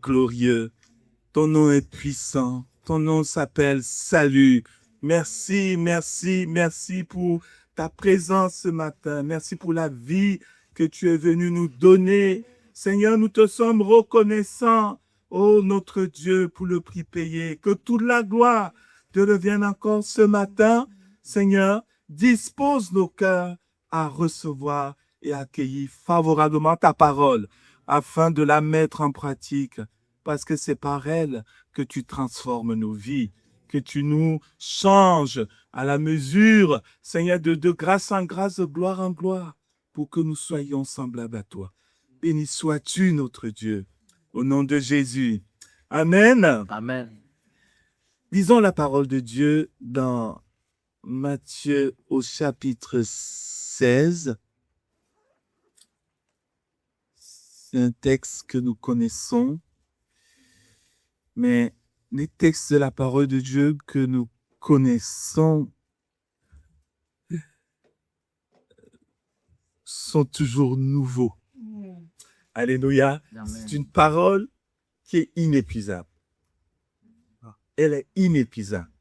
glorieux. Ton nom est puissant. Ton nom s'appelle salut. Merci, merci, merci pour ta présence ce matin. Merci pour la vie que tu es venu nous donner. Seigneur, nous te sommes reconnaissants, ô notre Dieu, pour le prix payé. Que toute la gloire te revienne encore ce matin. Seigneur, dispose nos cœurs à recevoir et accueillir favorablement ta parole afin de la mettre en pratique, parce que c'est par elle que tu transformes nos vies, que tu nous changes à la mesure, Seigneur, de grâce en grâce, de gloire en gloire, pour que nous soyons semblables à toi. Béni sois-tu, notre Dieu, au nom de Jésus. Amen. Amen. Lisons la parole de Dieu dans Matthieu au chapitre 16. C'est un texte que nous connaissons, mais les textes de la parole de Dieu que nous connaissons sont toujours nouveaux. Alléluia. Amen. C'est une parole qui est inépuisable. Elle est inépuisable.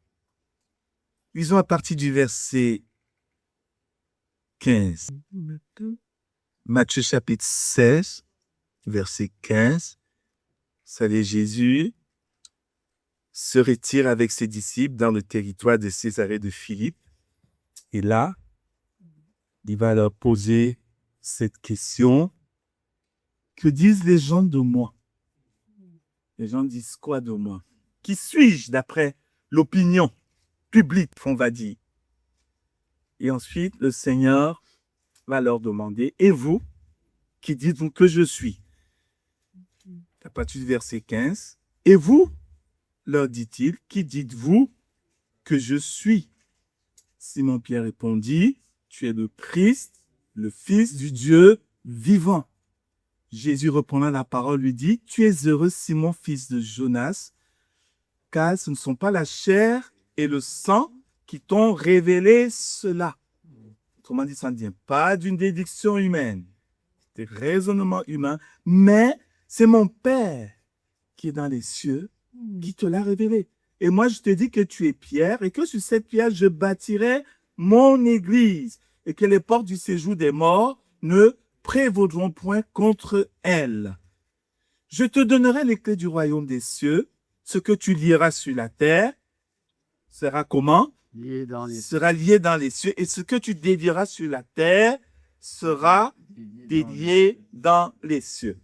Lisons à partir du verset 15. Matthieu chapitre 16, verset 15. Salut Jésus se retire avec ses disciples dans le territoire de Césarée de Philippe. Et là, il va leur poser cette question. Que disent les gens de moi? Les gens disent quoi de moi? Qui suis-je d'après l'opinion publique, on va dire? Et ensuite, le Seigneur va leur demander, et vous, qui dites-vous que je suis? À partir du verset 15, et vous, leur dit-il, qui dites-vous que je suis? Simon-Pierre répondit, tu es le Christ, le Fils du Dieu vivant. Jésus reprenant la parole lui dit, tu es heureux Simon, fils de Jonas, car ce ne sont pas la chair et le sang qui t'ont révélé cela. Autrement dit, ça ne vient pas d'une déduction humaine, des raisonnements humains, mais c'est mon Père qui est dans les cieux qui te l'a révélé. Et moi, je te dis que tu es Pierre et que sur cette pierre, je bâtirai mon église et que les portes du séjour des morts ne prévaudront point contre elle. Je te donnerai les clés du royaume des cieux. Ce que tu lieras sur la terre sera comment? Lié dans les Sera lié dans les cieux. Et ce que tu dédieras sur la terre sera dédié dans les cieux.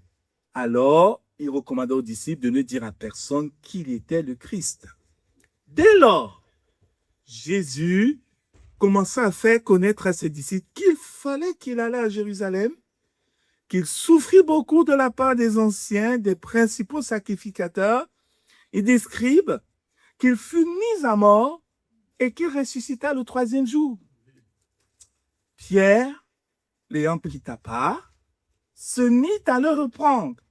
Alors, il recommanda aux disciples de ne dire à personne qu'il était le Christ. Dès lors, Jésus commença à faire connaître à ses disciples qu'il fallait qu'il allait à Jérusalem, qu'il souffrit beaucoup de la part des anciens, des principaux sacrificateurs et des scribes, qu'il fut mis à mort et qu'il ressuscita le troisième jour. Pierre, l'ayant pris à part, se mit à le reprendre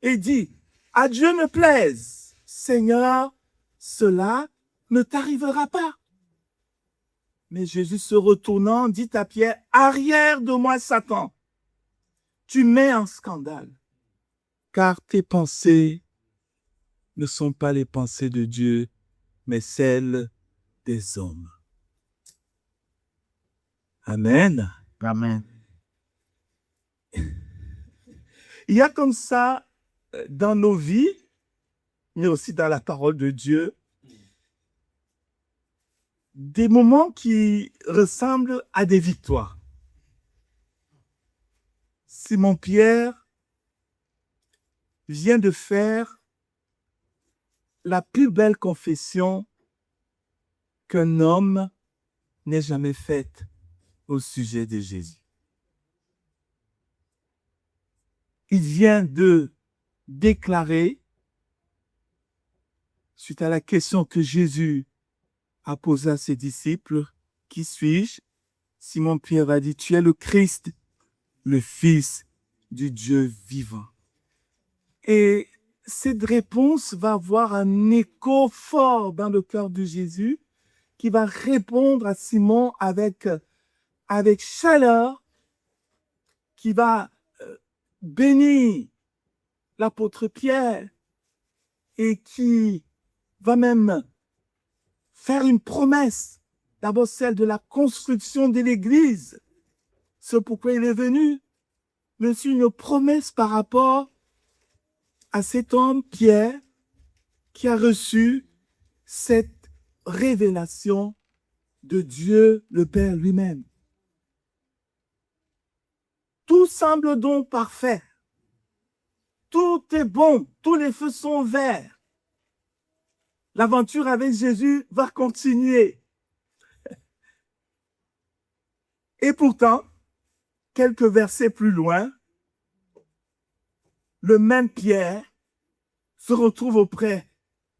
et dit, à Dieu ne plaise, Seigneur, cela ne t'arrivera pas. Mais Jésus se retournant dit à Pierre, arrière de moi Satan, tu mets en scandale, car tes pensées ne sont pas les pensées de Dieu, mais celles des hommes. Amen. Amen. Il y a comme ça, dans nos vies, mais aussi dans la parole de Dieu, des moments qui ressemblent à des victoires. Simon-Pierre vient de faire la plus belle confession qu'un homme n'ait jamais faite au sujet de Jésus. Il vient de déclarer, suite à la question que Jésus a posée à ses disciples, « Qui suis-je » Simon-Pierre a dit, « Tu es le Christ, le Fils du Dieu vivant. » Et cette réponse va avoir un écho fort dans le cœur de Jésus, qui va répondre à Simon avec chaleur, qui va bénir l'apôtre Pierre et qui va même faire une promesse, d'abord celle de la construction de l'Église. C'est pourquoi il est venu, mais aussi une promesse par rapport à cet homme, Pierre, qui a reçu cette révélation de Dieu le Père lui-même. Tout semble donc parfait. Tout est bon. Tous les feux sont verts. L'aventure avec Jésus va continuer. Et pourtant, quelques versets plus loin, le même Pierre se retrouve auprès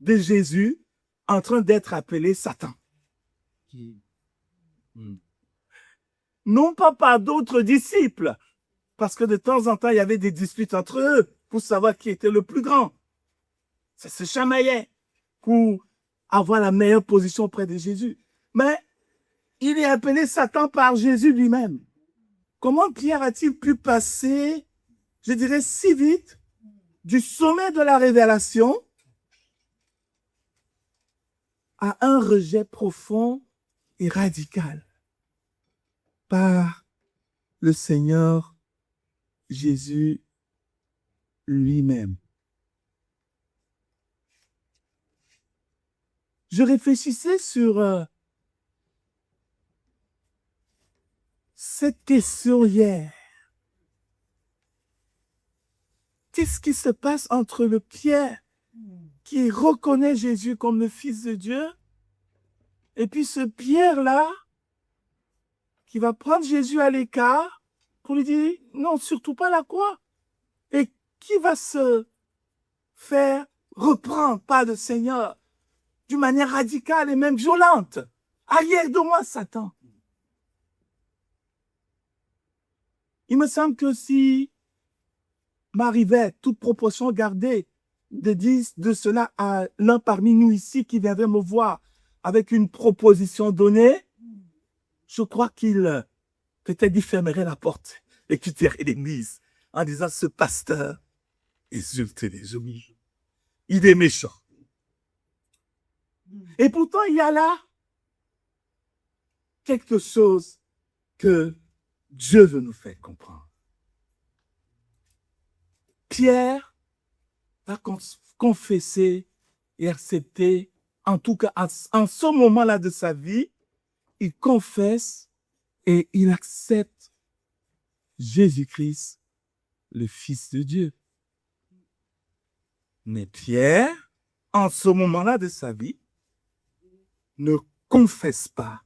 de Jésus en train d'être appelé Satan. Non pas par d'autres disciples, parce que de temps en temps, il y avait des disputes entre eux pour savoir qui était le plus grand. Ça se chamaillait pour avoir la meilleure position auprès de Jésus. Mais il est appelé Satan par Jésus lui-même. Comment Pierre a-t-il pu passer, je dirais, si vite du sommet de la révélation à un rejet profond et radical par le Seigneur Jésus lui-même? Je réfléchissais sur cette question hier. Qu'est-ce qui se passe entre le Pierre qui reconnaît Jésus comme le Fils de Dieu et puis ce Pierre-là qui va prendre Jésus à l'écart pour lui dire non, surtout pas la croix, et qui va se faire reprendre par le Seigneur d'une manière radicale et même violente. Arrière de moi, Satan. Il me semble que si m'arrivait, toute proportion gardée, de dire de cela à l'un parmi nous ici qui viendrait me voir avec une proposition donnée, je crois qu'il peut-être il fermerait la porte et quitterait l'église en disant ce pasteur insulte les hommes. Il est méchant. Et pourtant, il y a là quelque chose que Dieu veut nous faire comprendre. Pierre va confesser et accepter, en tout cas en ce moment-là de sa vie, il confesse et il accepte Jésus-Christ, le Fils de Dieu. Mais Pierre, en ce moment-là de sa vie, ne confesse pas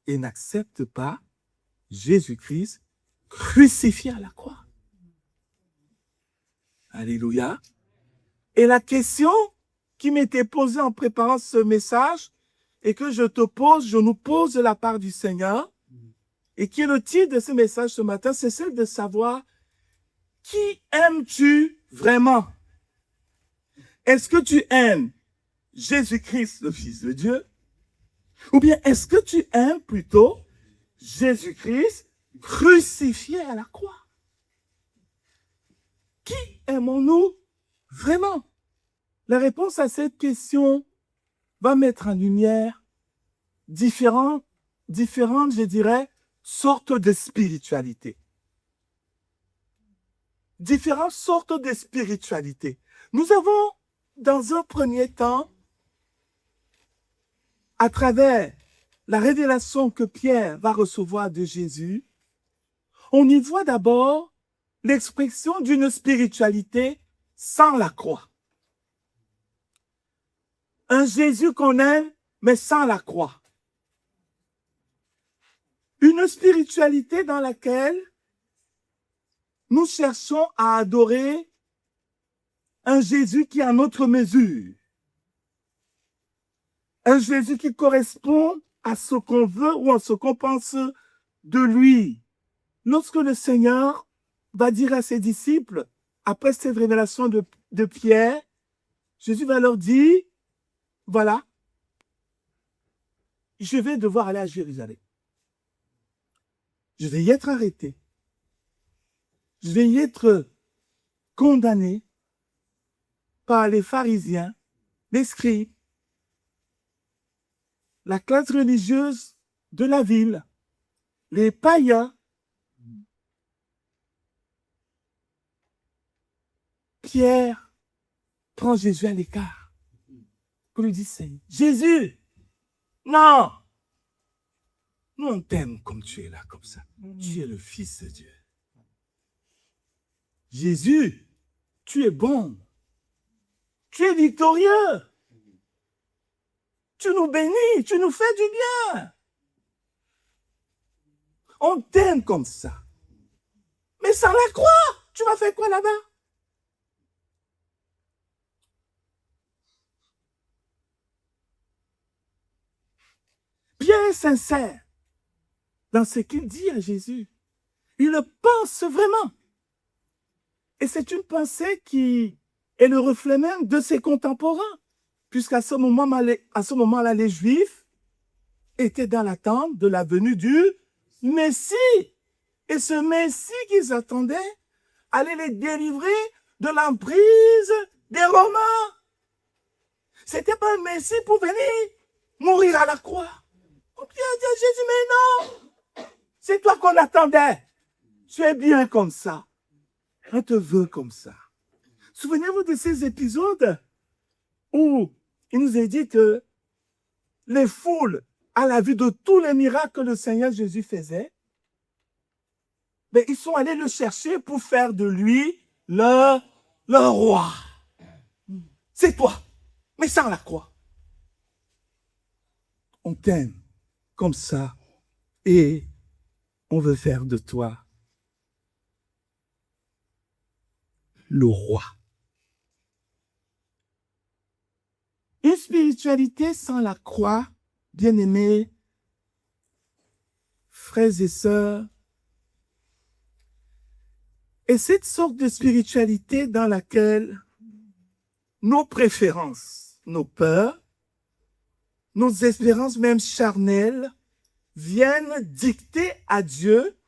et n'accepte pas Jésus-Christ crucifié à la croix. Alléluia. Et la question qui m'était posée en préparant ce message et que je te pose, je nous pose de la part du Seigneur, et qui est le titre de ce message ce matin, c'est celle de savoir qui aimes-tu vraiment? Est-ce que tu aimes Jésus-Christ, le Fils de Dieu? Ou bien est-ce que tu aimes plutôt Jésus-Christ crucifié à la croix? Qui aimons-nous vraiment? La réponse à cette question va mettre en lumière différentes, je dirais, sortes de spiritualité. Différentes sortes de spiritualité. Nous avons, dans un premier temps, à travers la révélation que Pierre va recevoir de Jésus, on y voit d'abord l'expression d'une spiritualité sans la croix. Un Jésus qu'on aime, mais sans la croix. Une spiritualité dans laquelle nous cherchons à adorer un Jésus qui est à notre mesure. Un Jésus qui correspond à ce qu'on veut ou à ce qu'on pense de lui. Lorsque le Seigneur va dire à ses disciples, après cette révélation de Pierre, Jésus va leur dire, voilà, je vais devoir aller à Jérusalem. Je vais y être arrêté. Je vais y être condamné. par les pharisiens, les scribes, la classe religieuse de la ville, les païens. Pierre prend Jésus à l'écart pour lui dire, Seigneur, Jésus, non, nous on t'aime comme tu es là, comme ça. Tu es le Fils de Dieu. Jésus, tu es bon. Tu es victorieux. Tu nous bénis, tu nous fais du bien. On t'aime comme ça. Mais sans la croix, tu vas faire quoi là-bas? Bien sincère dans ce qu'il dit à Jésus. Il le pense vraiment. Et c'est une pensée qui est le reflet même de ses contemporains, puisqu'à ce moment-là, les Juifs étaient dans l'attente de la venue du Messie. Et ce Messie qu'ils attendaient allait les délivrer de l'emprise des Romains. C'était pas un Messie pour venir mourir à la croix. On dit à Jésus, mais non, c'est toi qu'on attendait. Tu es bien comme ça. On te veut comme ça. Souvenez-vous de ces épisodes où il nous est dit que les foules, à la vue de tous les miracles que le Seigneur Jésus faisait, ben, ils sont allés le chercher pour faire de lui le roi. C'est toi, mais sans la croix. On t'aime comme ça et on veut faire de toi le roi. Une spiritualité sans la croix, bien-aimés, frères et sœurs, est cette sorte de spiritualité dans laquelle nos préférences, nos peurs, nos espérances même charnelles viennent dicter à Dieu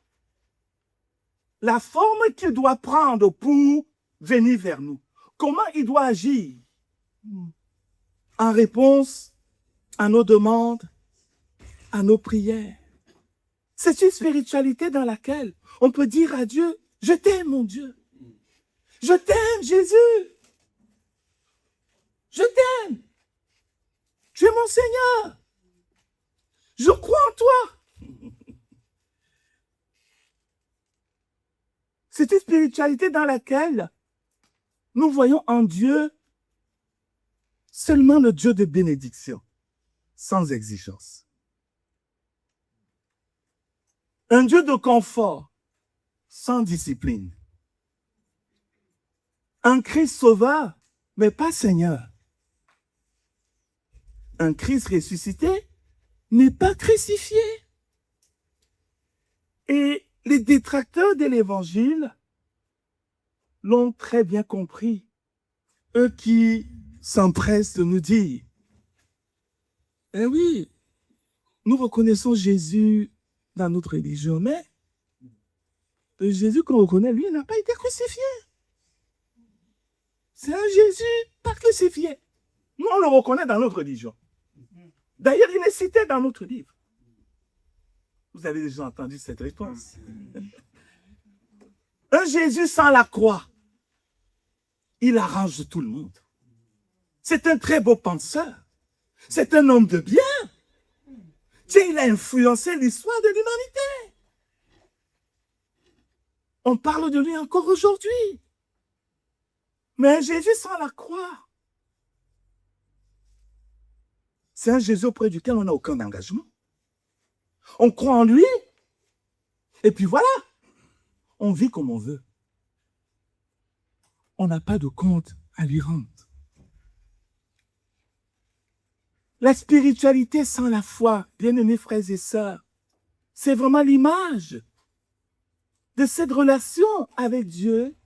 la forme qu'il doit prendre pour venir vers nous. Comment il doit agir en réponse à nos demandes, à nos prières. C'est une spiritualité dans laquelle on peut dire à Dieu, je t'aime mon Dieu. Je t'aime Jésus. Je t'aime. Tu es mon Seigneur. Je crois en toi. C'est une spiritualité dans laquelle nous voyons en Dieu seulement le Dieu de bénédiction, sans exigence. Un Dieu de confort, sans discipline. Un Christ sauveur, mais pas Seigneur. Un Christ ressuscité n'est pas crucifié. Et les détracteurs de l'Évangile l'ont très bien compris. Eux qui s'empressent de nous dire, eh oui, nous reconnaissons Jésus dans notre religion, mais le Jésus qu'on reconnaît, lui, n'a pas été crucifié. C'est un Jésus pas crucifié. Nous, on le reconnaît dans notre religion. D'ailleurs, il est cité dans notre livre. Vous avez déjà entendu cette réponse. Un Jésus sans la croix, il arrange tout le monde. C'est un très beau penseur. C'est un homme de bien. Dieu, il a influencé l'histoire de l'humanité. On parle de lui encore aujourd'hui. Mais un Jésus sans la croix, c'est un Jésus auprès duquel on n'a aucun engagement. On croit en lui, et puis voilà, on vit comme on veut. On n'a pas de compte à lui rendre. La spiritualité sans la foi, bien-aimés frères et sœurs, c'est vraiment l'image de cette relation avec Dieu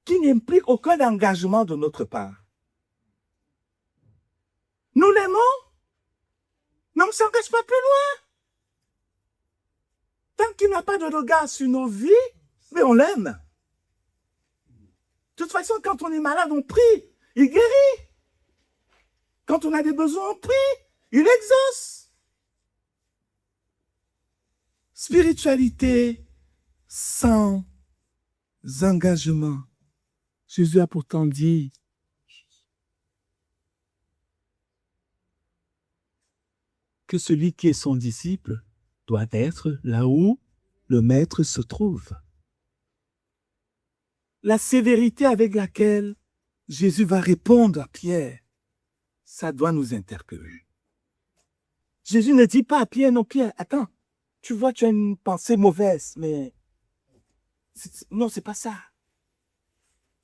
qui n'implique aucun engagement de notre part. Nous l'aimons, mais on ne s'engage pas plus loin. Tant qu'il n'a pas de regard sur nos vies, mais on l'aime. De toute façon, quand on est malade, on prie. il guérit. Quand on a des besoins, on prie, il exauce. Spiritualité sans engagement. Jésus a pourtant dit que celui qui est son disciple doit être là où le maître se trouve. La sévérité avec laquelle Jésus va répondre à Pierre, ça doit nous interpeller. Jésus ne dit pas à Pierre, non Pierre, attends, tu vois, tu as une pensée mauvaise, mais non, c'est pas ça.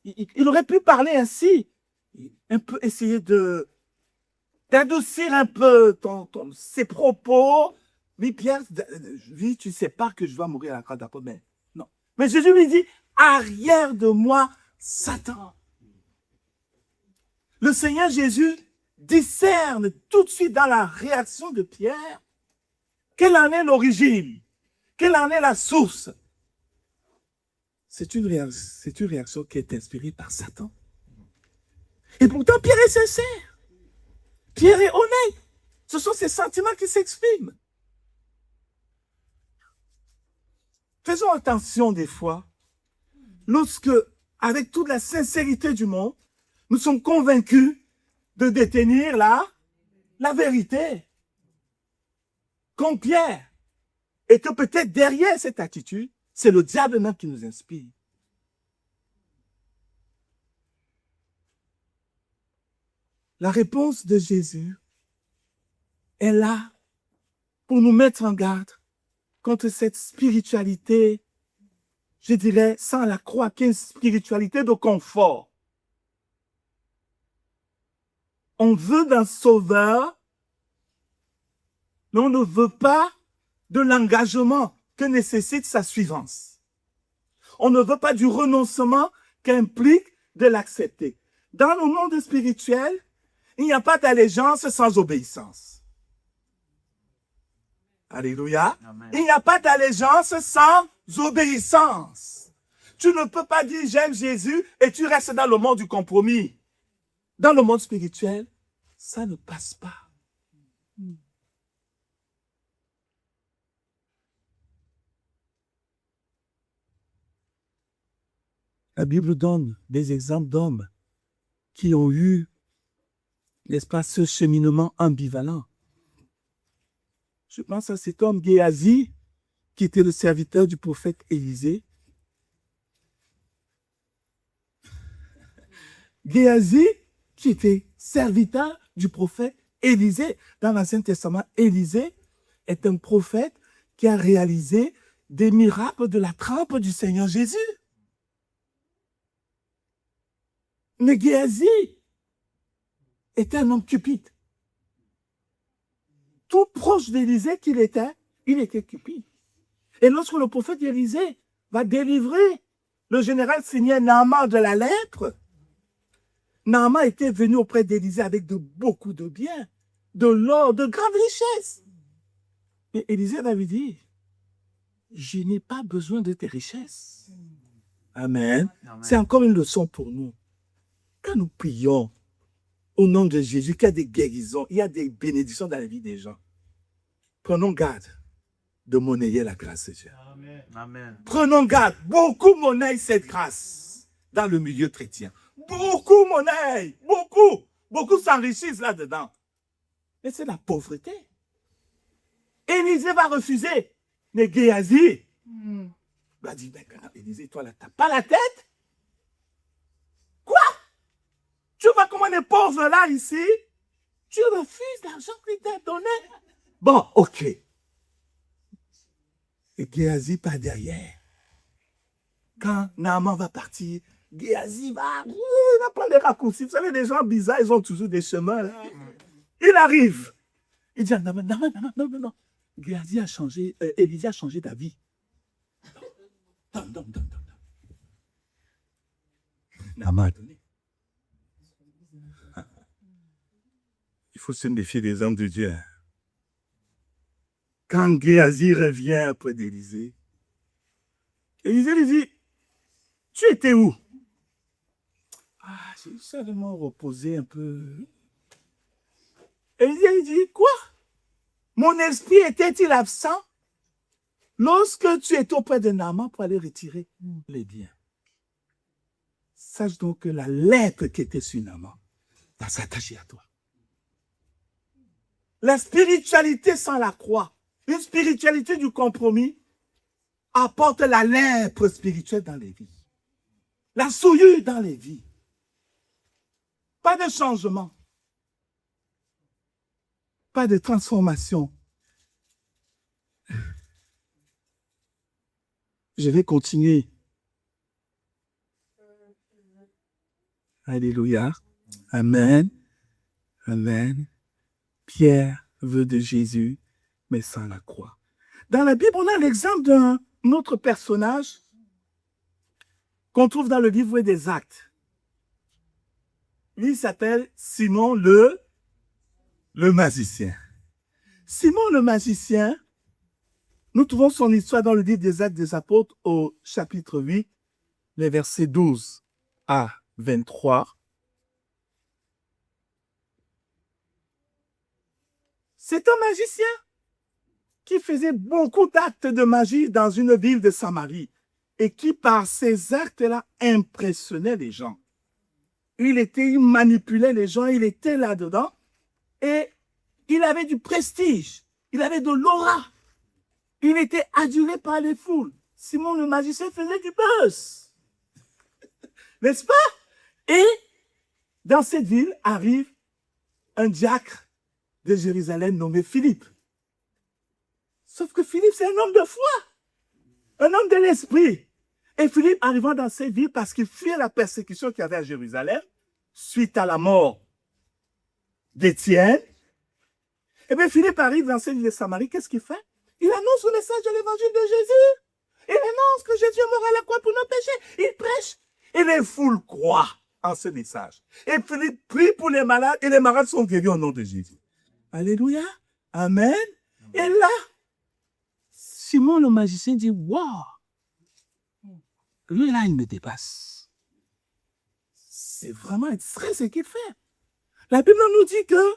Il aurait pu parler ainsi, un peu essayer d'adoucir un peu ses propos. Mais Pierre, oui, tu sais pas que je dois mourir à la croix d'apôtre, mais non. Mais Jésus lui dit, arrière de moi, Satan. Le Seigneur Jésus discerne tout de suite dans la réaction de Pierre quelle en est l'origine, quelle en est la source. C'est une réaction qui est inspirée par Satan. Et pourtant, Pierre est sincère. Pierre est honnête. Ce sont ses sentiments qui s'expriment. Faisons attention des fois, lorsque, avec toute la sincérité du monde, nous sommes convaincus de détenir la vérité. Comme Pierre. Et que peut-être derrière cette attitude, c'est le diable même qui nous inspire. La réponse de Jésus est là pour nous mettre en garde contre cette spiritualité, je dirais, sans la croix, qui est une spiritualité de confort. On veut d'un sauveur, mais on ne veut pas de l'engagement que nécessite sa suivance. On ne veut pas du renoncement qu'implique de l'accepter. Dans le monde spirituel, il n'y a pas d'allégeance sans obéissance. Alléluia. Amen. Il n'y a pas d'allégeance sans obéissance. Tu ne peux pas dire j'aime Jésus et tu restes dans le monde du compromis. Dans le monde spirituel, ça ne passe pas. La Bible donne des exemples d'hommes qui ont eu, n'est-ce pas, ce cheminement ambivalent. Je pense à cet homme Géasi, qui était le serviteur du prophète Élisée. Géasi, qui était serviteur du prophète Élisée. Dans l'Ancien Testament, Élisée est un prophète qui a réalisé des miracles de la trempe du Seigneur Jésus. Mais Géasi était un homme cupide. Tout proche d'Élisée qu'il était, il était cupide. Et lorsque le prophète Élisée va délivrer le général signé Naaman de la lèpre, Naaman était venu auprès d'Élisée avec beaucoup de biens, de l'or, de grandes richesses. Mais Élisée avait dit, je n'ai pas besoin de tes richesses. Amen. Amen. C'est encore une leçon pour nous. Quand nous prions au nom de Jésus, qu'il y a des guérisons, il y a des bénédictions dans la vie des gens, prenons garde de monnayer la grâce de Dieu. Amen. Amen. Prenons garde. Beaucoup monnaient cette grâce dans le milieu chrétien. Beaucoup monnaient. Beaucoup. Beaucoup s'enrichissent là-dedans. Mais c'est la pauvreté. Élisée va refuser. Mais Géasi va dire, mais Élisée, toi là, t'as pas la tête? Quoi? Tu vois comment les pauvres là ici? Tu refuses l'argent qu'il t'a donné? Bon, ok. Et Géasi part derrière. Quand Naaman va partir, Géasi va prendre les raccourcis. Vous savez, les gens bizarres, ils ont toujours des chemins. Là. Il arrive. Il dit, non. Géasi a changé, Élisée a changé d'avis. Non. Naaman a donné. Il faut se méfier des hommes de Dieu. Quand Géasi revient auprès d'Élisée, Élisée lui dit, tu étais où? J'ai seulement reposé un peu. Et il dit, quoi? Mon esprit était-il absent lorsque tu étais auprès de Naaman pour aller retirer les biens? Sache donc que la lettre qui était sur Naaman va s'attacher à toi. La spiritualité sans la croix, une spiritualité du compromis, apporte la lèpre spirituelle dans les vies. La souillure dans les vies. Pas de changement. Pas de transformation. Je vais continuer. Alléluia. Amen. Amen. Pierre veut de Jésus, mais sans la croix. Dans la Bible, on a l'exemple d'un autre personnage qu'on trouve dans le livre des Actes. Lui, il s'appelle Simon le magicien. Simon le magicien, nous trouvons son histoire dans le livre des Actes des Apôtres au chapitre 8, les versets 12 à 23. C'est un magicien qui faisait beaucoup d'actes de magie dans une ville de Samarie et qui, par ces actes-là, impressionnait les gens. Il manipulait les gens, il était là-dedans et il avait du prestige, il avait de l'aura. Il était adulé par les foules. Simon le magicien faisait du buzz. N'est-ce pas? Et dans cette ville arrive un diacre de Jérusalem nommé Philippe. Sauf que Philippe, c'est un homme de foi, un homme de l'esprit. Et Philippe, arrivant dans cette ville parce qu'il fuyait la persécution qu'il y avait à Jérusalem, suite à la mort d'Étienne, et bien Philippe arrive dans cette ville de Samarie, qu'est-ce qu'il fait? Il annonce le message de l'évangile de Jésus. Il annonce que Jésus est mort à la croix pour nos péchés. Il prêche. Et les foules croient en ce message. Et Philippe prie pour les malades et les malades sont guéris au nom de Jésus. Alléluia. Amen. Et là, Simon le magicien dit, waouh, lui là, il me dépasse. C'est vraiment extrait ce qu'il fait. La Bible nous dit que,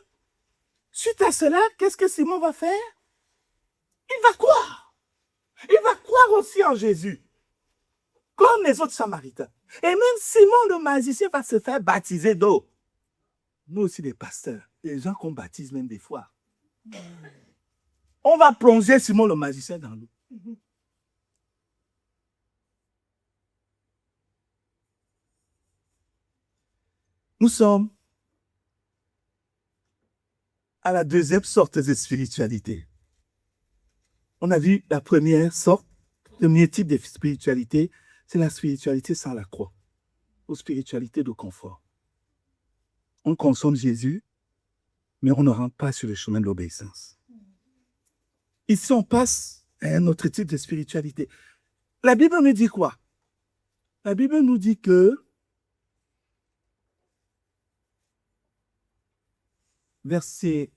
suite à cela, qu'est-ce que Simon va faire? Il va croire. Il va croire aussi en Jésus. Comme les autres Samaritains. Et même Simon le magicien va se faire baptiser d'eau. Nous aussi les pasteurs, les gens qu'on baptise même des fois. On va plonger Simon le magicien dans l'eau. Nous sommes à la deuxième sorte de spiritualité. On a vu la première sorte, le premier type de spiritualité, c'est la spiritualité sans la croix, ou spiritualité de confort. On consomme Jésus, mais on ne rentre pas sur le chemin de l'obéissance. Ici, on passe à un autre type de spiritualité. La Bible nous dit quoi? La Bible nous dit que, verset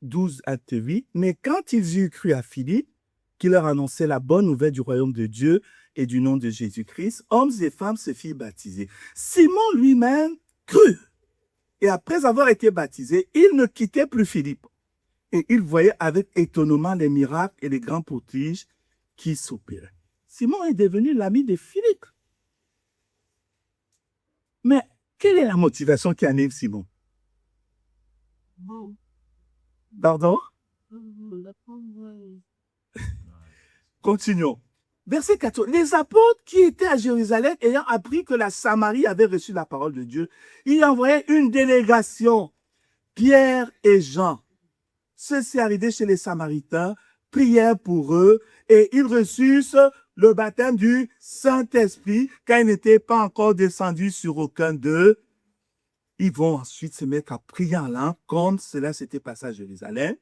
12 à 8, mais quand ils eurent cru à Philippe, qui leur annonçait la bonne nouvelle du royaume de Dieu et du nom de Jésus-Christ, hommes et femmes se firent baptiser. Simon lui-même crut. Et après avoir été baptisé, il ne quittait plus Philippe. Et il voyait avec étonnement les miracles et les grands prodiges qui s'opéraient. Simon est devenu l'ami de Philippe. Mais quelle est la motivation qui anime Simon? Pardon? Continuons. Verset 14. Les apôtres qui étaient à Jérusalem, ayant appris que la Samarie avait reçu la parole de Dieu, ils envoyaient une délégation, Pierre et Jean. Ceux-ci arrivaient chez les Samaritains, prièrent pour eux, et ils reçurent le baptême du Saint-Esprit, car ils n'étaient pas encore descendus sur aucun d'eux. Ils vont ensuite se mettre à prier en langue, comme cela s'était passé à Jérusalem.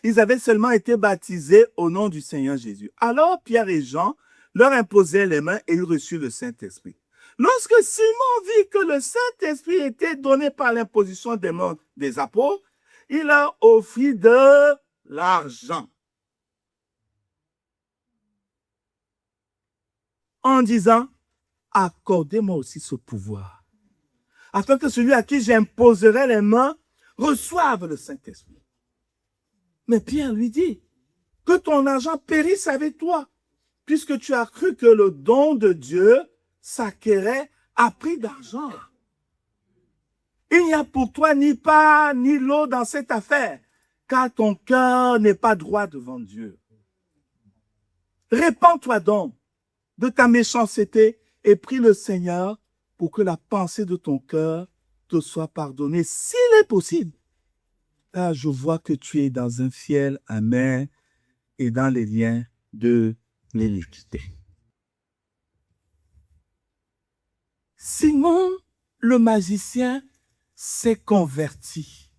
Ils avaient seulement été baptisés au nom du Seigneur Jésus. Alors Pierre et Jean leur imposèrent les mains et ils reçurent le Saint-Esprit. Lorsque Simon vit que le Saint-Esprit était donné par l'imposition des mains des apôtres, il leur offrit de l'argent. En disant, accordez-moi aussi ce pouvoir, afin que celui à qui j'imposerai les mains reçoive le Saint-Esprit. Mais Pierre lui dit, que ton argent périsse avec toi, puisque tu as cru que le don de Dieu s'acquérait à prix d'argent. Il n'y a pour toi ni part ni lot dans cette affaire, car ton cœur n'est pas droit devant Dieu. Répands-toi donc de ta méchanceté et prie le Seigneur pour que la pensée de ton cœur te soit pardonnée, s'il est possible. Là, je vois que tu es dans un fiel amer et dans les liens de l'iniquité. Simon, le magicien, s'est converti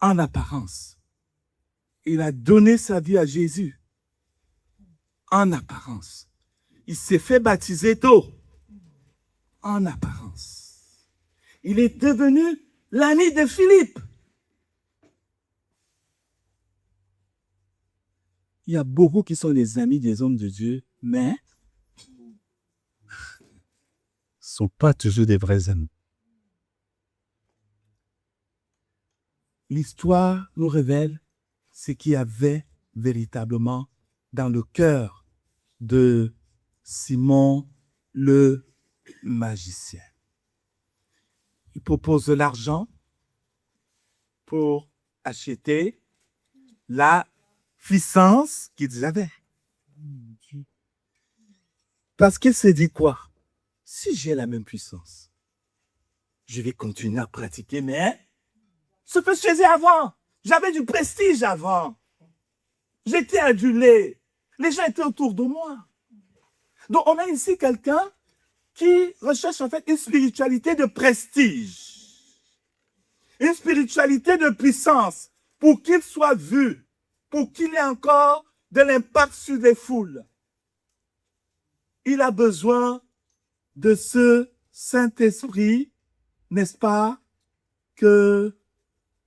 en apparence. Il a donné sa vie à Jésus en apparence. Il s'est fait baptiser d'eau en apparence. Il est devenu l'ami de Philippe. Il y a beaucoup qui sont les amis des hommes de Dieu, mais ne sont pas toujours des vrais amis. L'histoire nous révèle ce qu'il y avait véritablement dans le cœur de Simon le magicien. Il propose de l'argent pour acheter la puissance qu'ils avaient. Parce qu'il s'est dit quoi? Si j'ai la même puissance, je vais continuer à pratiquer, mais ce que je faisais avant, j'avais du prestige avant. J'étais adulé. Les gens étaient autour de moi. Donc, on a ici quelqu'un qui recherche en fait une spiritualité de prestige. Une spiritualité de puissance pour qu'il soit vu, pour qu'il ait encore de l'impact sur les foules. Il a besoin de ce Saint-Esprit, n'est-ce pas, que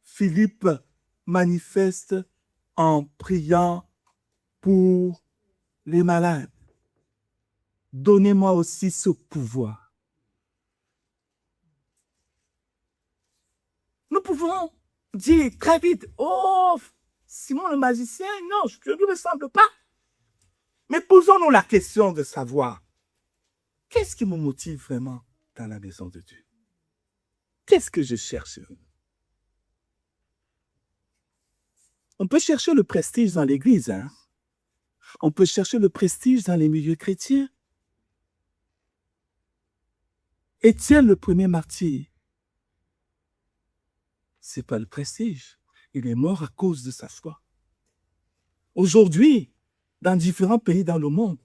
Philippe manifeste en priant pour les malades. Donnez-moi aussi ce pouvoir. Nous pouvons dire très vite, oh, Simon le magicien, non, je ne lui ressemble pas. Mais posons-nous la question de savoir, qu'est-ce qui me motive vraiment dans la maison de Dieu? Qu'est-ce que je cherche? On peut chercher le prestige dans l'Église, hein? On peut chercher le prestige dans les milieux chrétiens. Étienne, le premier martyr, c'est pas le prestige. Il est mort à cause de sa foi. Aujourd'hui, dans différents pays dans le monde,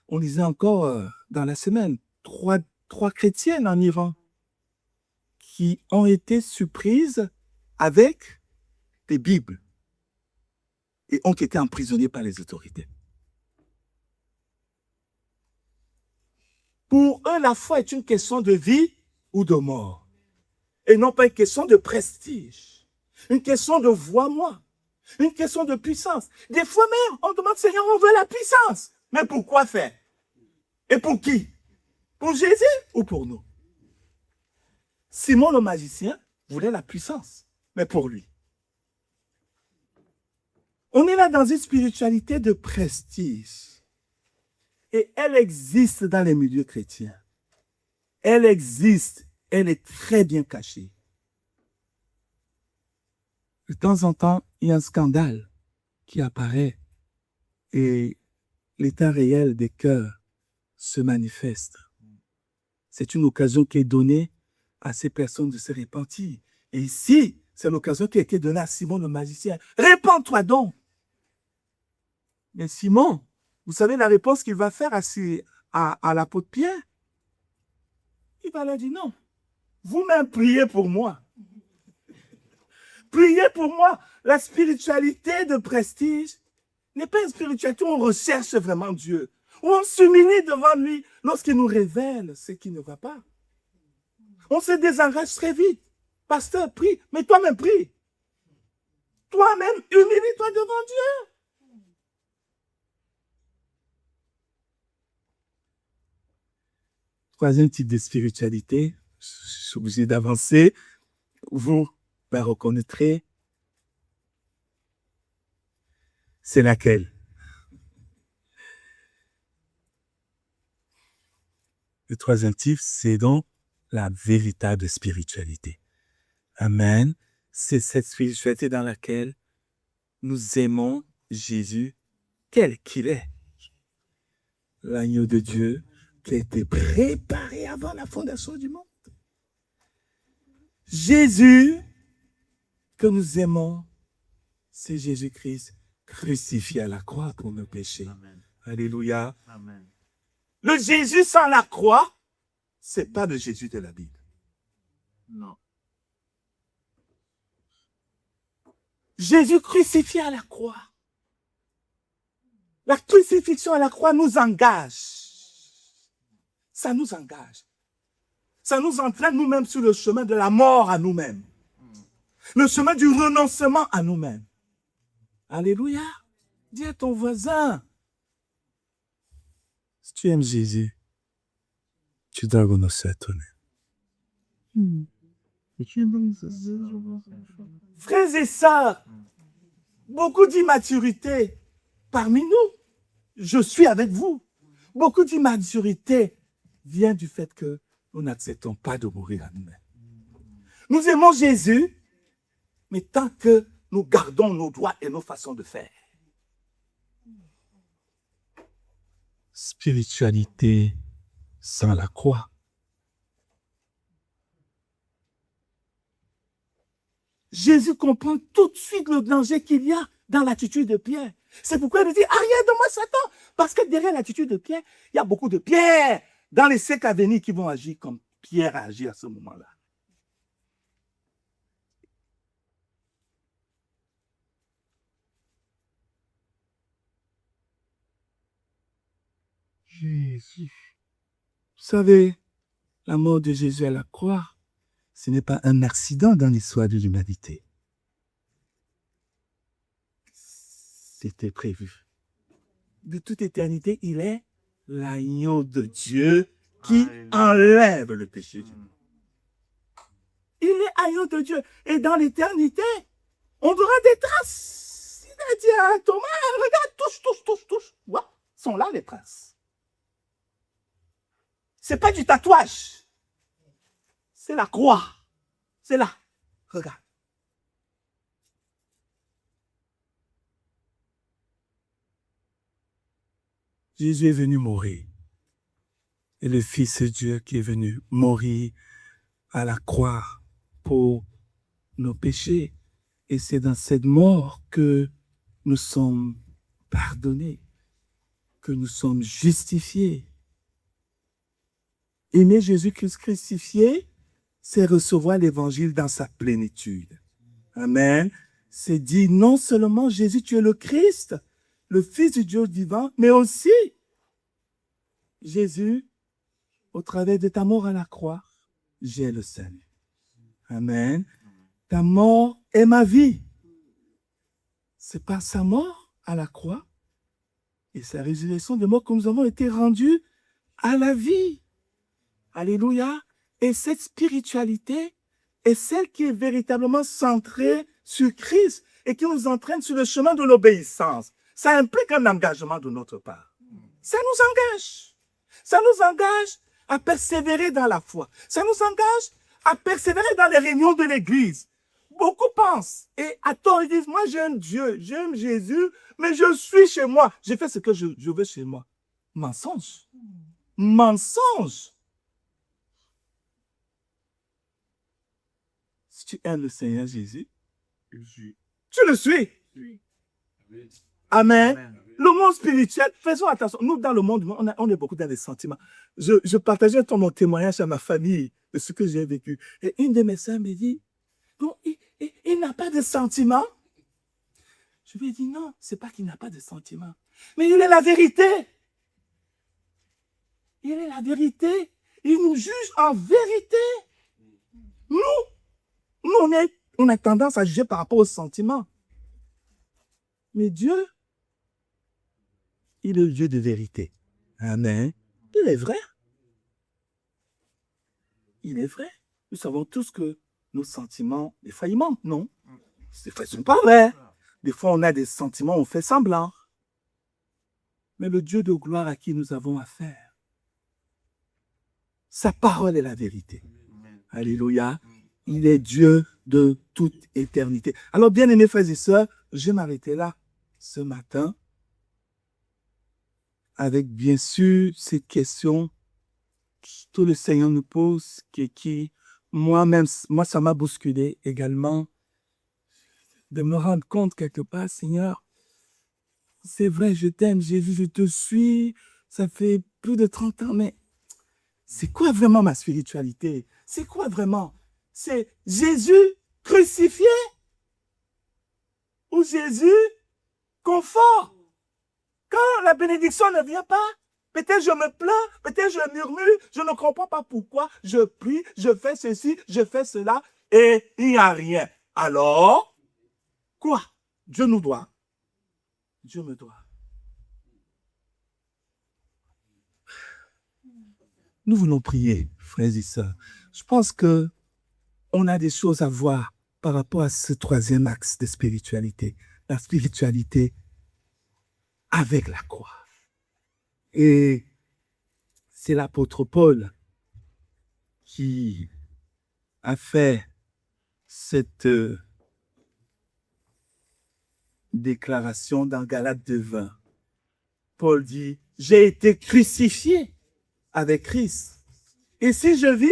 on lisait encore dans la semaine, trois chrétiennes en Iran qui ont été surprises avec des Bibles et ont été emprisonnés par les autorités. Pour eux, la foi est une question de vie ou de mort. Et non pas une question de prestige. Une question de vois-moi. Une question de puissance. Des fois même, on demande, Seigneur, on veut la puissance. Mais pour quoi faire? Et pour qui? Pour Jésus ou pour nous? Simon le magicien voulait la puissance, mais pour lui. On est là dans une spiritualité de prestige. Et elle existe dans les milieux chrétiens. Elle existe. Elle est très bien cachée. De temps en temps, il y a un scandale qui apparaît et l'état réel des cœurs se manifeste. C'est une occasion qui est donnée à ces personnes de se repentir. Et ici, c'est l'occasion qui a été donnée à Simon le magicien. Répands-toi donc. Mais Simon, vous savez la réponse qu'il va faire à l'apôtre Pierre? Il va leur dire non. Vous-même priez pour moi. Priez pour moi. La spiritualité de prestige n'est pas une spiritualité où on recherche vraiment Dieu, où on s'humilie devant lui lorsqu'il nous révèle ce qui ne va pas. On se désengage très vite. Pasteur, prie, mais toi-même prie. Toi-même, humilie-toi devant Dieu. troisième type de spiritualité, je suis obligé d'avancer, vous la reconnaîtrez. C'est laquelle? Le troisième type, c'est donc la véritable spiritualité. Amen. C'est cette spiritualité dans laquelle nous aimons Jésus tel qu'il est. L'agneau de Dieu qui a été préparé avant la fondation du monde. Jésus que nous aimons, c'est Jésus-Christ crucifié à la croix pour nos péchés. Amen. Alléluia. Amen. Le Jésus sans la croix, c'est pas le Jésus de la Bible. Non. Jésus crucifié à la croix. La crucifixion à la croix nous engage. Ça nous engage. Ça nous entraîne nous-mêmes sur le chemin de la mort à nous-mêmes. Le chemin du renoncement à nous-mêmes. Alléluia. Dis à ton voisin, si tu aimes Jésus, tu dois renoncer à toi-même. Frères et sœurs, beaucoup d'immaturité parmi nous. Je suis avec vous. Beaucoup d'immaturité vient du fait que nous n'acceptons pas de mourir à nous-mêmes. Nous aimons Jésus, mais tant que nous gardons nos droits et nos façons de faire. Spiritualité sans la croix. Jésus comprend tout de suite le danger qu'il y a dans l'attitude de Pierre. C'est pourquoi il dit, arrière de moi, Satan. Parce que derrière l'attitude de Pierre, il y a beaucoup de pierres dans les siècles à venir qui vont agir comme Pierre a agi à ce moment-là. Jésus. Vous savez, la mort de Jésus à la croix, ce n'est pas un accident dans l'histoire de l'humanité. C'était prévu. De toute éternité, il est l'agneau de Dieu qui enlève le péché du monde. Il est agneau de Dieu. Et dans l'éternité, on verra des traces. Il a dit à Thomas, regarde, touche. Ouais, sont là les traces. C'est pas du tatouage. C'est la croix. C'est là. Regarde. Jésus est venu mourir. Et le Fils de Dieu qui est venu mourir à la croix pour nos péchés. Et c'est dans cette mort que nous sommes pardonnés, que nous sommes justifiés. Aimer Jésus-Christ crucifié, c'est recevoir l'évangile dans sa plénitude. Amen. C'est dire non seulement Jésus, tu es le Christ, le Fils du Dieu vivant, mais aussi Jésus, au travers de ta mort à la croix, j'ai le salut. Amen. Ta mort est ma vie. C'est par sa mort à la croix et sa résurrection de mort que nous avons été rendus à la vie. Alléluia. Et cette spiritualité est celle qui est véritablement centrée sur Christ et qui nous entraîne sur le chemin de l'obéissance. Ça implique un engagement de notre part. Ça nous engage. Ça nous engage à persévérer dans la foi. Ça nous engage à persévérer dans les réunions de l'Église. Beaucoup pensent et à tort ils disent, moi j'aime Dieu, j'aime Jésus, mais je suis chez moi. Je fais ce que je veux chez moi. Mensonge. Mensonge. Si tu aimes le Seigneur Jésus, tu le suis. Amen. Amen. Le monde spirituel, faisons attention. Nous, dans le monde, on est beaucoup dans les sentiments. Je partageais mon témoignage à ma famille de ce que j'ai vécu. Et une de mes sœurs me dit, bon, il n'a pas de sentiments. Je lui ai dit, non, c'est pas qu'il n'a pas de sentiments. Mais il est la vérité. Il est la vérité. Il nous juge en vérité. Nous, on a tendance à juger par rapport aux sentiments. Mais Dieu, il est le Dieu de vérité. Amen. Il est vrai. il est vrai. Nous savons tous que nos sentiments, des fois, ils mentent, non? Des fois, ils ne sont pas vrais. Des fois, on a des sentiments, on fait semblant. Mais le Dieu de gloire à qui nous avons affaire, sa parole est la vérité. Alléluia. Il est Dieu de toute éternité. Alors, bien-aimés frères et sœurs, je vais m'arrêter là ce matin avec, bien sûr, cette question que tout le Seigneur nous pose, qui moi, ça m'a bousculé également, de me rendre compte quelque part, Seigneur, c'est vrai, je t'aime, Jésus, je te suis, ça fait plus de 30 ans, mais c'est quoi vraiment ma spiritualité? C'est quoi vraiment? C'est Jésus crucifié ou Jésus confort? Quand la bénédiction ne vient pas, peut-être je me plains, peut-être je murmure, je ne comprends pas pourquoi, je prie, je fais ceci, je fais cela, et il n'y a rien. Alors, quoi? Dieu nous doit. Dieu me doit. Nous voulons prier, frères et sœurs. Je pense que on a des choses à voir par rapport à ce troisième axe de spiritualité. La spiritualité avec la croix. Et c'est l'apôtre Paul qui a fait cette déclaration dans Galates 2:20. Paul dit, j'ai été crucifié avec Christ. Et si je vis,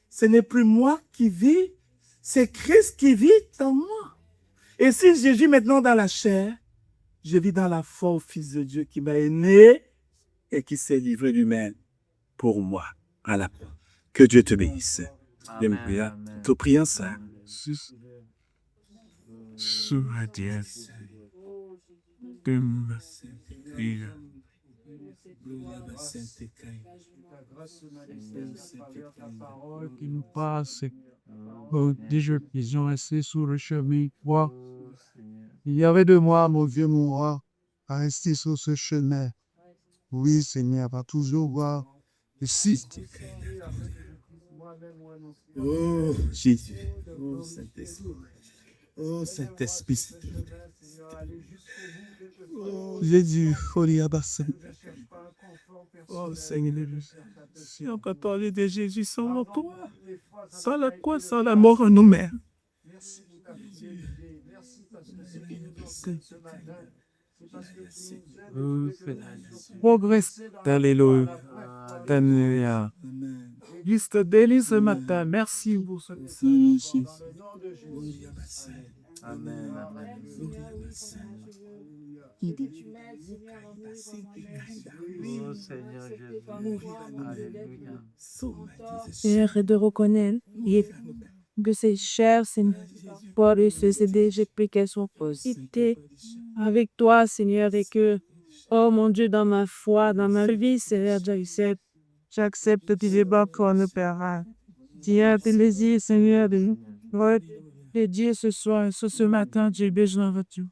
ce n'est plus moi qui vis, c'est Christ qui vit en moi. Et si je vis maintenant dans la chair, je vis dans la foi au Fils de Dieu qui m'a aimé et qui s'est livré lui-même pour moi à la croix. Que Dieu te bénisse. Alléluia. Te prions ça. Qui nous passe, déjà ils ont resté sur le chemin. Quoi? Il y avait de moi, mon vieux moi, à rester sur ce chemin. Oui, Seigneur, va toujours voir. Et si Oh, Jésus. Oh, Saint-Esprit. Oh, Saint-Esprit. j'ai dit, folie à bassin. Oh, Seigneur. Si on peut parler de Jésus sans la croix, sans la mort en nous-mêmes. Progresse. Alléluia. Alléluia. Juste délice ce matin. Merci pour ce message. Amen. Oh Seigneur Jésus. Alléluia. Seigneur, de reconnaître que c'est cher, Seigneur, pour ce CD, j'ai pris qu'elles sont posées avec toi, Seigneur, et que, oh mon Dieu, dans ma foi, dans ma vie, Seigneur, j'accepte tes débats pour nous, Père. Tiens, tes plaisirs, Seigneur, de Dieu ce soir, ce matin, j'ai besoin de Dieu.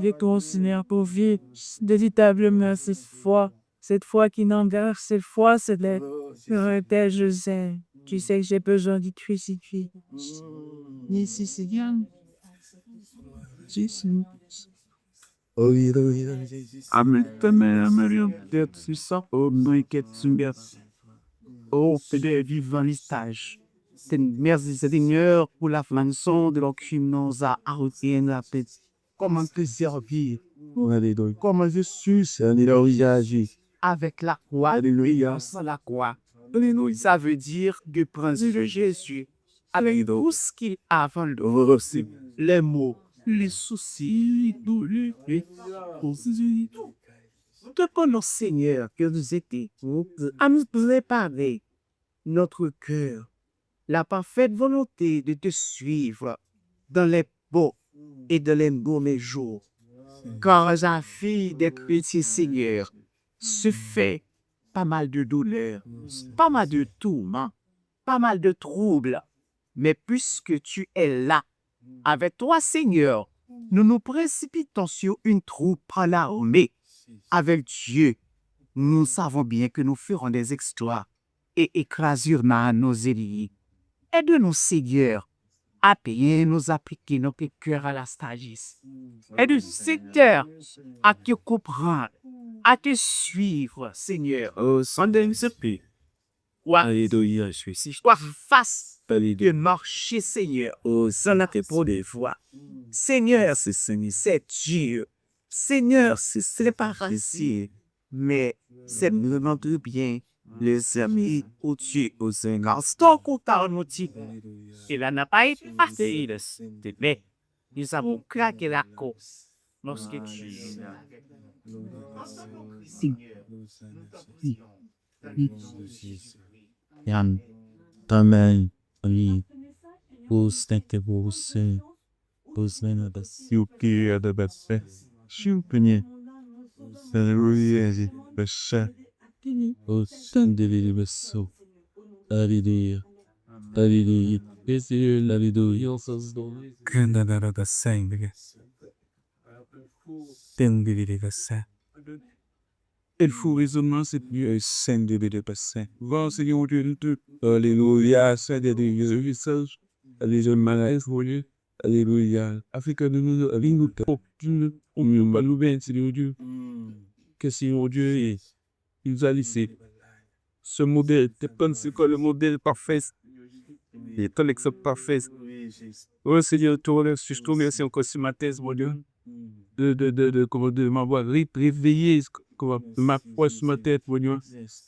Je te Seigneur, pour vivre véritablement cette foi qui n'engage, cette foi, c'est le Père, je sais. Tu sais que j'ai besoin de crucifier. Ici, Seigneur. Jésus. Amen. Amen. D'être ça, oh, non, oh, Père, vivant les stages. Merci, Seigneur, pour la façon de qui nous a arrêté la paix. Comment te servir? Comment je suis, Seigneur, avec la croix, alléluia, sans la croix. Alléluia. Ça veut dire que prendre Jésus avec tout ce qui a avant le reçu, les mots, les soucis, les douleurs, tout. Demandons, Seigneur, que nous étions à nous préparer notre cœur, la parfaite volonté de te suivre dans les beaux et dans les mauvais jours. Car la fille des chrétiens, Seigneur, se fait pas mal de douleurs, pas mal de tourments, pas mal de troubles. Mais puisque tu es là, avec toi, Seigneur, nous nous précipitons sur une troupe à l'armée. Avec Dieu, nous savons bien que nous ferons des exploits et écrasure dans nos ennemis. Aide-nous, Seigneur, à payer nos appliquer notre cœur à la sagesse. Aide-nous, Seigneur, à te comprendre, à te suivre, Seigneur. Oh, Sunday, c'est pire. Alléluia, je suis Sois face Alléluia. de marcher, Seigneur. Oh, ça n'a pas pour des fois. Seigneur, C'est Seigneur. c'est Dieu. Seigneur, c'est pas facile, mais c'est vraiment de bien. Les amis au Dieu, aux instants qu'on t'a dit. Il n'a pas été facile, mais nous avons craqué la course lorsque tu Yan, Amen. Oui. Thank você. Você na da silqueira da bebê. Chupinha. Aleluia. Bechá. O sangue de beso. Aleluia. Aleluia. Esse aleluia. Candadara da sangue. Tende de beça. Il faut raisonnement cette nuit un saint de passer. Grand Seigneur Dieu de tout. Alléluia. Saint de Dieu. Visage. Alléluia. Malais. Voyez. Alléluia. Afrique de nous. Avec nous. Au mieux. Malouben. Seigneur Dieu. Que Seigneur Dieu il nous a laissé. Ce modèle. T'es pas c'est quoi le modèle parfait. Il est un exemple parfait. Oh Seigneur, tu remercie. Je te remercie encore ce matin, mon Dieu. De m'avoir réveillé. Ma foi sur ma tête, mon Dieu.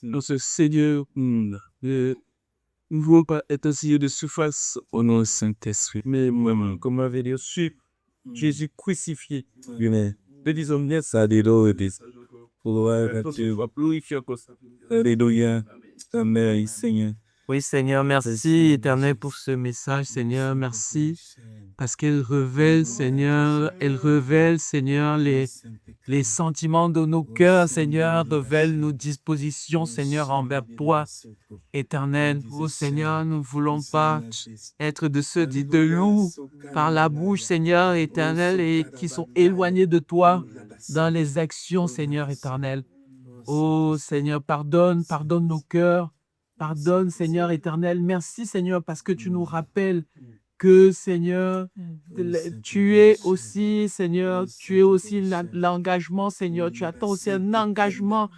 Dans ce Seigneur, nous ne voulons pas être un Seigneur de surface au nom du Saint-Esprit. Mais vraiment, comme on avait dit, suivre Jésus crucifié. Nous disons bien ça, des dos, des Alléluia. Amen, Seigneur. Oui, Seigneur, merci, Éternel, pour ce message, Seigneur, merci, parce qu'elle révèle, Seigneur, les sentiments de nos cœurs, Seigneur, révèle nos dispositions, Seigneur, envers toi, Éternel. Oh, Seigneur, nous ne voulons pas être de ceux dits de loups par la bouche, Seigneur, Éternel, et qui sont éloignés de toi dans les actions, Seigneur, Éternel. Oh, Seigneur, pardonne nos cœurs. Pardonne, Seigneur éternel. Merci, Seigneur, parce que tu nous rappelles que, Seigneur, tu es aussi, Seigneur, l'engagement, Seigneur. Tu attends aussi un engagement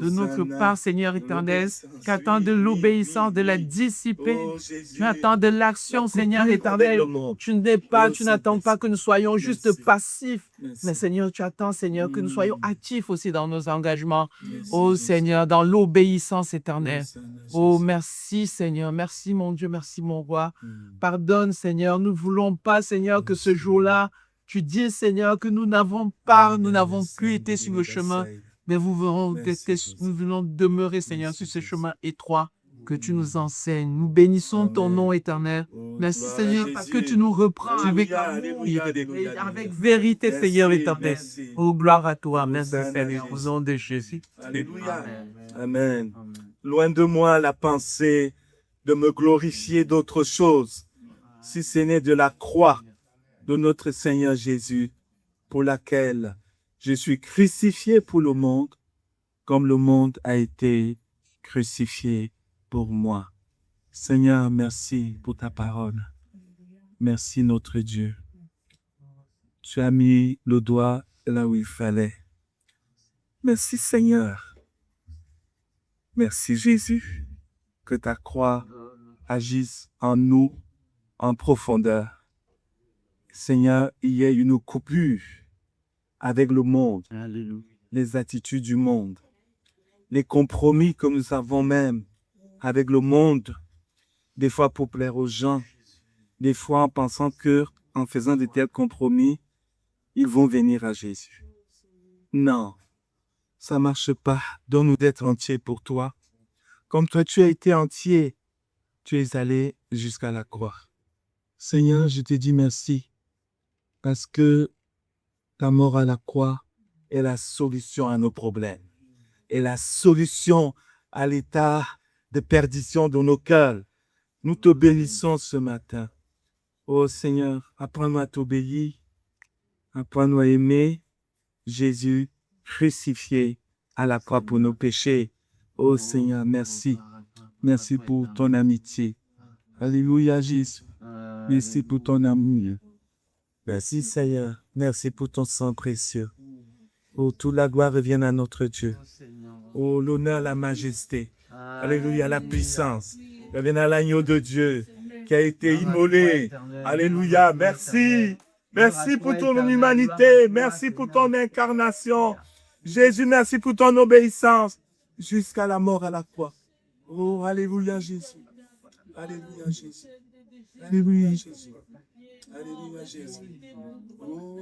de notre part, Seigneur éternel. Tu attends de l'obéissance, de la discipline. Tu attends de l'action, Seigneur éternel. Tu n'attends pas que nous soyons juste passifs. Mais Seigneur, tu attends, Seigneur, que nous soyons actifs aussi dans nos engagements. Oh Seigneur, dans l'obéissance éternelle. Oh, merci Seigneur, merci mon Dieu, merci mon roi. Pardonne Seigneur, nous ne voulons pas Seigneur que ce jour-là, tu dis Seigneur que nous n'avons plus été sur le chemin, mais nous venons demeurer Seigneur sur ce chemin étroit que tu nous enseignes. Nous bénissons ton nom éternel. Merci Seigneur parce que tu nous reprends avec amour et avec vérité Seigneur éternel. Oh, gloire à toi. Merci Seigneur, au nom de Jésus. Alléluia. Amen. Loin de moi la pensée de me glorifier d'autre chose, si ce n'est de la croix de notre Seigneur Jésus, pour laquelle je suis crucifié pour le monde, comme le monde a été crucifié pour moi. Seigneur, merci pour ta parole. Merci notre Dieu. Tu as mis le doigt là où il fallait. Merci Seigneur. Merci Jésus, que ta croix agisse en nous en profondeur. Seigneur, il y a une coupure avec le monde, les attitudes du monde, les compromis que nous avons même avec le monde, des fois pour plaire aux gens, des fois en pensant que en faisant de tels compromis, ils vont venir à Jésus. Non, ça marche pas. Donne-nous d'être entiers pour toi. Comme toi, tu as été entier, tu es allé jusqu'à la croix. Seigneur, je te dis merci parce que ta mort à la croix est la solution à nos problèmes, est la solution à l'état de perdition de nos cœurs. Nous te bénissons ce matin. Oh Seigneur, apprends-nous à t'obéir, apprends-nous à aimer Jésus crucifié à la croix pour nos péchés. Oh Seigneur, merci. Merci pour ton amitié. Alléluia, Jésus. Merci pour ton amour. Merci, Seigneur. Merci pour ton sang précieux. Oh, toute la gloire revienne à notre Dieu. Oh, l'honneur, la majesté. Alléluia, la puissance. Revienne à l'agneau de Dieu qui a été immolé. Alléluia, merci. Merci pour ton humanité. Merci pour ton incarnation. Jésus, merci pour ton obéissance jusqu'à la mort à la croix. Oh, alléluia, Jésus. Alléluia, Jésus. Alléluia, Jésus. Alléluia, Jésus. Oh.